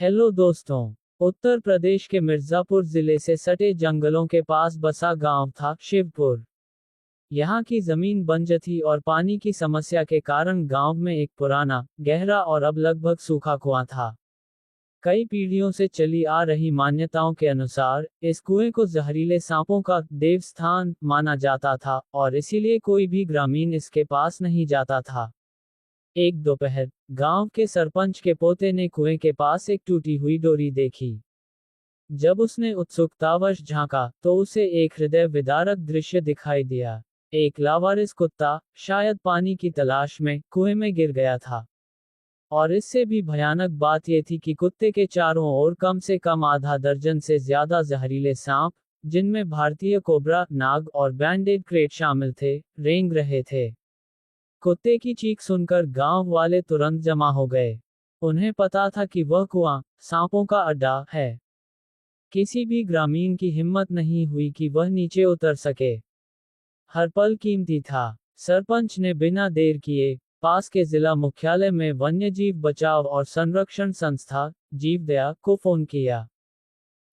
Hello दोस्तों। उत्तर प्रदेश के मिर्जापुर जिले से सटे जंगलों के पास बसा गांव था शिवपुर। यहाँ की जमीन बंजर थी और पानी की समस्या के कारण गांव में एक पुराना, गहरा और अब लगभग सूखा कुआं था। कई पीढ़ियों से चली आ रही मान्यताओं के अनुसार इस कुएं को जहरीले सांपों का देवस्थान माना जाता था और इसीलिए कोई भी ग्रामीण इसके पास नहीं जाता था। एक दोपहर, गांव के सरपंच के पोते ने कुएं के पास एक टूटी हुई डोरी देखी। जब उसने उत्सुकतावश झांका तो उसे एक हृदय विदारक दृश्य दिखाई दिया। एक लावारिस कुत्ता, शायद पानी की तलाश में, कुएं में गिर गया था। और इससे भी भयानक बात यह थी कि कुत्ते के चारों ओर कम से कम आधा दर्जन से ज्यादा जहरीले सांप, जिनमें भारतीय कोबरा, नाग और बैंडेड क्रेट शामिल थे, रेंग रहे थे। कुत्ते की चीख सुनकर गांव वाले तुरंत जमा हो गए। उन्हें पता था कि वह कुआं सांपों का अड्डा है। किसी भी ग्रामीण की हिम्मत नहीं हुई कि वह नीचे उतर सके। हर पल कीमती था। सरपंच ने बिना देर किए पास के जिला मुख्यालय में वन्यजीव बचाव और संरक्षण संस्था जीवदया को फोन किया।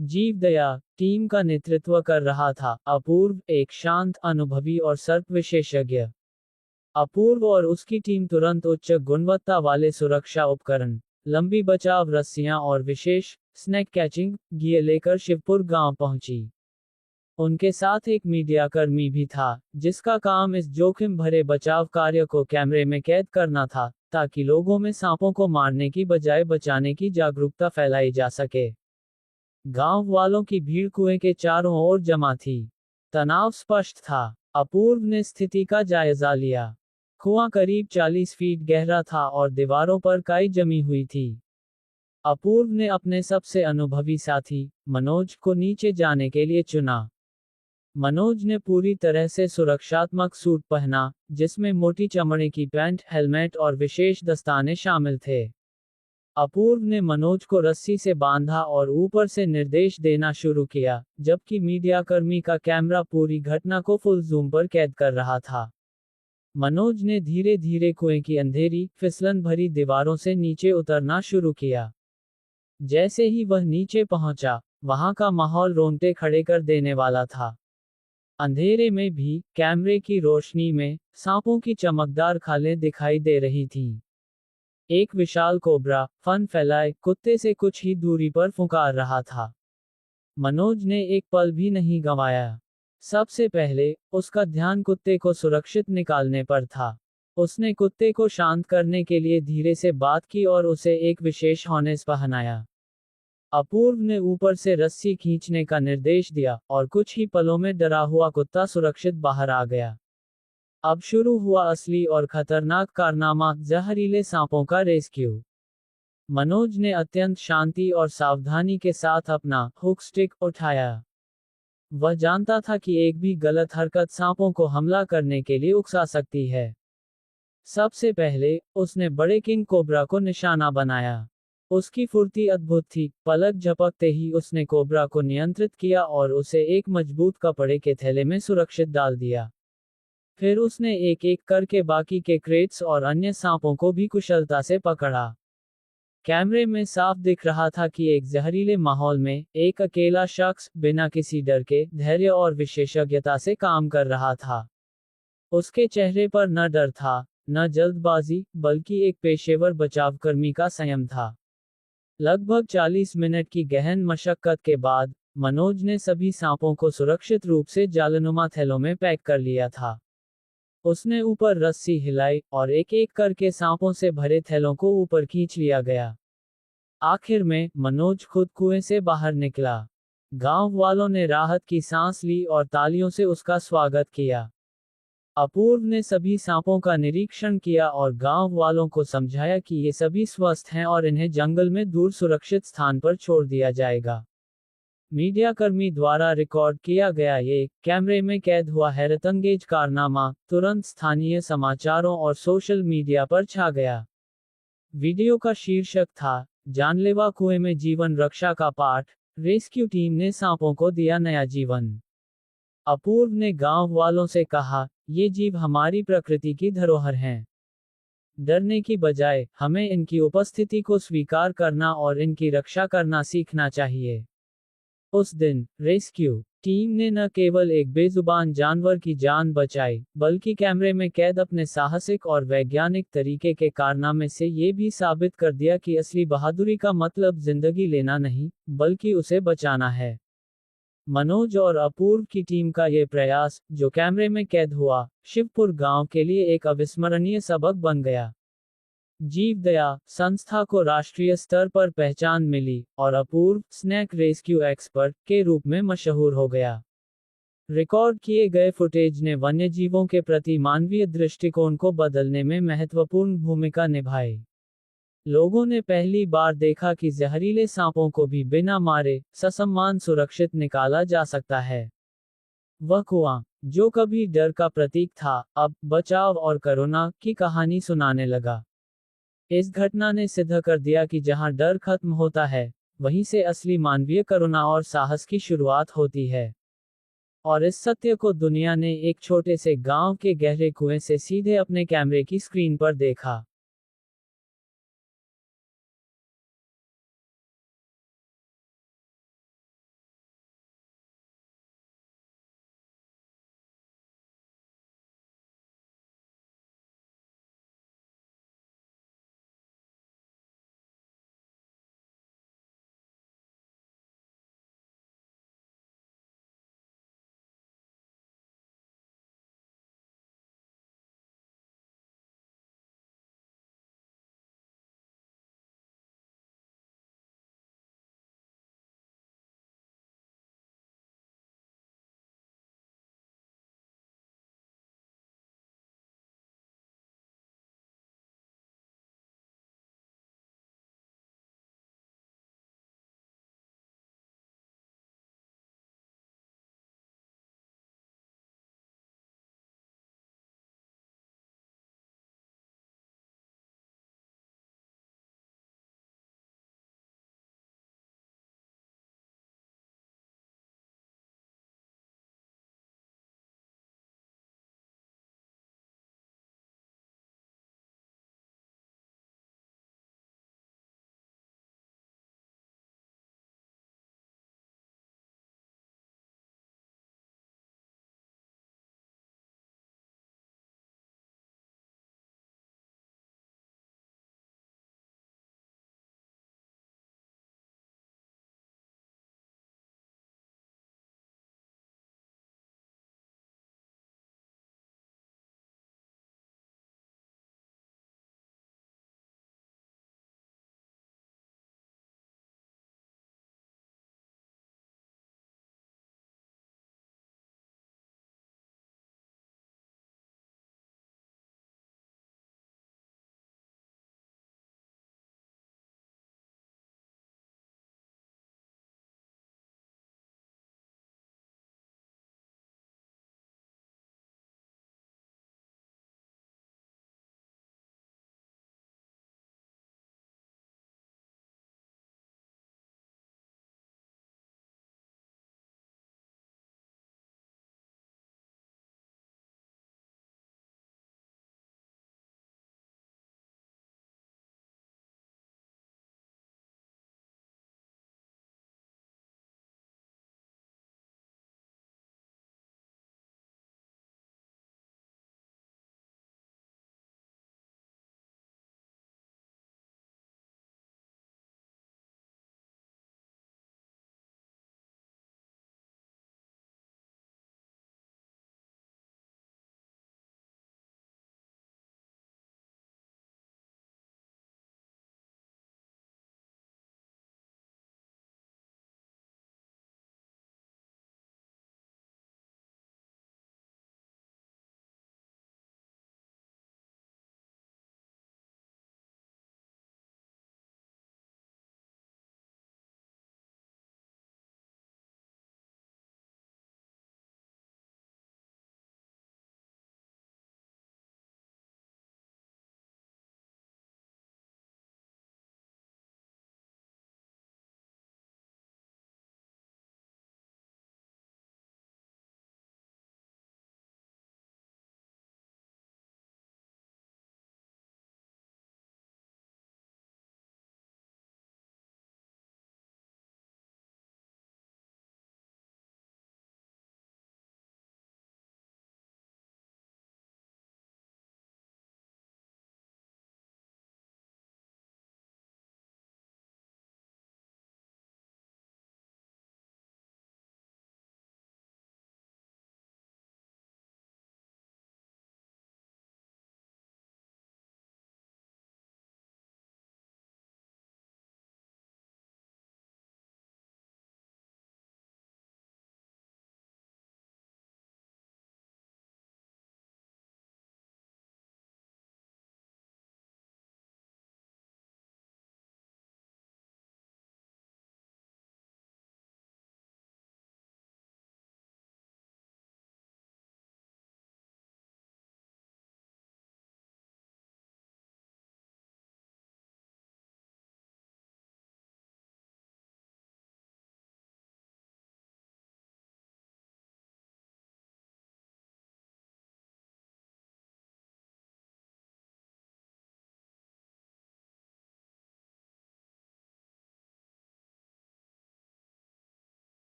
जीवदया टीम का नेतृत्व कर रहा था अपूर्व, एक शांत, अनुभवी और सर्प विशेषज्ञ। अपूर्व और उसकी टीम तुरंत उच्च गुणवत्ता वाले सुरक्षा उपकरण, लंबी बचाव रस्सियां और विशेष स्नेक कैचिंग गियर लेकर शिवपुर गांव पहुंची। उनके साथ एक मीडियाकर्मी भी था, जिसका काम इस जोखिम भरे बचाव कार्य को कैमरे में कैद करना था, ताकि लोगों में सांपों को मारने की बजाय बचाने की जागरूकता फैलाई जा सके। गांव वालों की भीड़ कुएं के चारों ओर जमा थी। तनाव स्पष्ट था। अपूर्व ने स्थिति का जायजा लिया। कुआं करीब 40 फीट गहरा था और दीवारों पर काई जमी हुई थी। अपूर्व ने अपने सबसे अनुभवी साथी मनोज को नीचे जाने के लिए चुना। मनोज ने पूरी तरह से सुरक्षात्मक सूट पहना, जिसमें मोटी चमड़े की पैंट, हेलमेट और विशेष दस्ताने शामिल थे। अपूर्व ने मनोज को रस्सी से बांधा और ऊपर से निर्देश देना शुरू किया, जबकि मीडियाकर्मी का कैमरा पूरी घटना को फुल जूम पर कैद कर रहा था। मनोज ने धीरे धीरे कुएं की अंधेरी, फिसलन भरी दीवारों से नीचे उतरना शुरू किया। जैसे ही वह नीचे पहुंचा, वहां का माहौल रोंगटे खड़े कर देने वाला था। अंधेरे में भी, कैमरे की रोशनी में, सांपों की चमकदार खालें दिखाई दे रही थीं। एक विशाल कोबरा, फन फैलाए, कुत्ते से कुछ ही दूरी पर फुंकार रहा था। मनोज ने एक पल भी नहीं गंवाया। सबसे पहले, उसका ध्यान कुत्ते को सुरक्षित निकालने पर था। उसने कुत्ते को शांत करने के लिए धीरे से बात की और उसे एक विशेष हार्नेस पहनाया। अपूर्व ने ऊपर से रस्सी खींचने का निर्देश दिया और कुछ ही पलों में डरा हुआ कुत्ता सुरक्षित बाहर आ गया। अब शुरू हुआ असली और खतरनाक कारनामा, जहरीले सांपों का रेस्क्यू। मनोज ने अत्यंत शांति और सावधानी के साथ अपना हुक स्टिक उठाया। वह जानता था कि एक भी गलत हरकत सांपों को हमला करने के लिए उकसा सकती है। सबसे पहले, उसने बड़े किंग कोबरा को निशाना बनाया। उसकी फुर्ती अद्भुत थी। पलक झपकते ही उसने कोबरा को नियंत्रित किया और उसे एक मजबूत कपड़े के थैले में सुरक्षित डाल दिया। फिर उसने एक एक करके बाकी के क्रेट्स और अन्य सांपों को भी कुशलता से पकड़ा। कैमरे में साफ दिख रहा था कि एक जहरीले माहौल में, एक अकेला शख्स, बिना किसी डर के, धैर्य और विशेषज्ञता से काम कर रहा था। उसके चेहरे पर न डर था, न जल्दबाजी, बल्कि एक पेशेवर बचावकर्मी का संयम था। लगभग 40 मिनट की गहन मशक्कत के बाद, मनोज ने सभी सांपों को सुरक्षित रूप से जालनुमा थैलों में पैक कर लिया था। उसने ऊपर रस्सी हिलाई और एक एक करके सांपों से भरे थैलों को ऊपर खींच लिया गया। आखिर में, मनोज खुद कुएं से बाहर निकला। गांव वालों ने राहत की सांस ली और तालियों से उसका स्वागत किया। अपूर्व ने सभी सांपों का निरीक्षण किया और गांव वालों को समझाया कि ये सभी स्वस्थ हैं और इन्हें जंगल में दूर सुरक्षित स्थान पर छोड़ दिया जाएगा। मीडियाकर्मी द्वारा रिकॉर्ड किया गया ये कैमरे में कैद हुआ हैरतअंगेज कारनामा तुरंत स्थानीय समाचारों और सोशल मीडिया पर छा गया। वीडियो का शीर्षक था, जानलेवा कुएं में जीवन रक्षा का पाठ, रेस्क्यू टीम ने सांपों को दिया नया जीवन। अपूर्व ने गांव वालों से कहा, ये जीव हमारी प्रकृति की धरोहर हैं। डरने की बजाय हमें इनकी उपस्थिति को स्वीकार करना और इनकी रक्षा करना सीखना चाहिए। उस दिन रेस्क्यू टीम ने न केवल एक बेजुबान जानवर की जान बचाई, बल्कि कैमरे में कैद अपने साहसिक और वैज्ञानिक तरीके के कारनामे से ये भी साबित कर दिया कि असली बहादुरी का मतलब जिंदगी लेना नहीं, बल्कि उसे बचाना है। मनोज और अपूर्व की टीम का ये प्रयास, जो कैमरे में कैद हुआ, शिवपुर गांव के लिए एक अविस्मरणीय सबक बन गया। जीवदया संस्था को राष्ट्रीय स्तर पर पहचान मिली और अपूर्व स्नैक रेस्क्यू एक्सपर्ट के रूप में मशहूर हो गया। रिकॉर्ड किए गए फुटेज ने वन्यजीवों के प्रति मानवीय दृष्टिकोण को बदलने में महत्वपूर्ण भूमिका निभाई। लोगों ने पहली बार देखा कि जहरीले सांपों को भी बिना मारे ससम्मान सुरक्षित निकाला जा सकता है। वह कुआं, जो कभी डर का प्रतीक था, अब बचाव और करुणा की कहानी सुनाने लगा। इस घटना ने सिद्ध कर दिया कि जहां डर खत्म होता है, वहीं से असली मानवीय करुणा और साहस की शुरुआत होती है। और इस सत्य को दुनिया ने एक छोटे से गांव के गहरे कुएं से सीधे अपने कैमरे की स्क्रीन पर देखा।